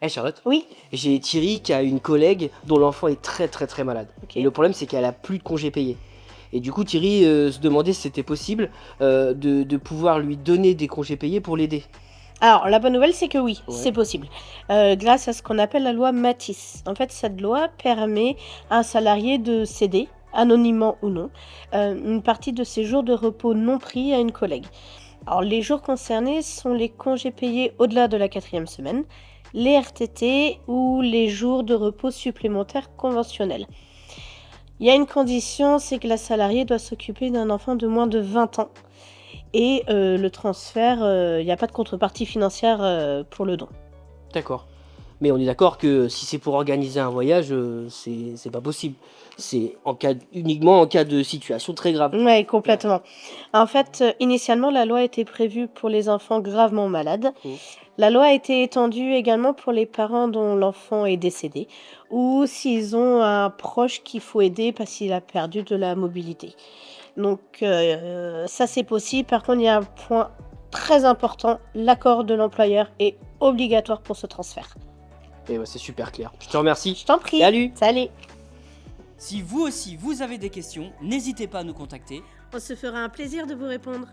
Charlotte, Oui. j'ai Thierry qui a une collègue dont l'enfant est très très très malade. Ok. Et le problème c'est qu'elle a plus de congés payés. Et du coup Thierry se demandait si c'était possible de pouvoir lui donner des congés payés pour l'aider. Alors, la bonne nouvelle, c'est que oui, Ouais. c'est possible. Grâce à ce qu'on appelle la loi Matisse. En fait, cette loi permet à un salarié de céder, anonymement ou non, une partie de ses jours de repos non pris à une collègue. Alors, les jours concernés sont les congés payés au-delà de la 4e semaine, les RTT ou les jours de repos supplémentaires conventionnels. Il y a une condition, c'est que la salariée doit s'occuper d'un enfant de moins de 20 ans. Et le transfert, il n'y a pas de contrepartie financière pour le don. D'accord. Mais on est d'accord que si c'est pour organiser un voyage, c'est pas possible. C'est uniquement en cas de situation très grave. Oui, complètement. En fait, initialement, la loi était prévue pour les enfants gravement malades. Mmh. La loi a été étendue également pour les parents dont l'enfant est décédé ou s'ils ont un proche qu'il faut aider parce qu'il a perdu de la mobilité. Donc ça, c'est possible. Par contre, il y a un point très important, l'accord de l'employeur est obligatoire pour ce transfert. Et ouais, c'est super clair. Je te remercie. Je t'en prie. Salut. Salut. Si vous aussi vous avez des questions, n'hésitez pas à nous contacter. On se fera un plaisir de vous répondre.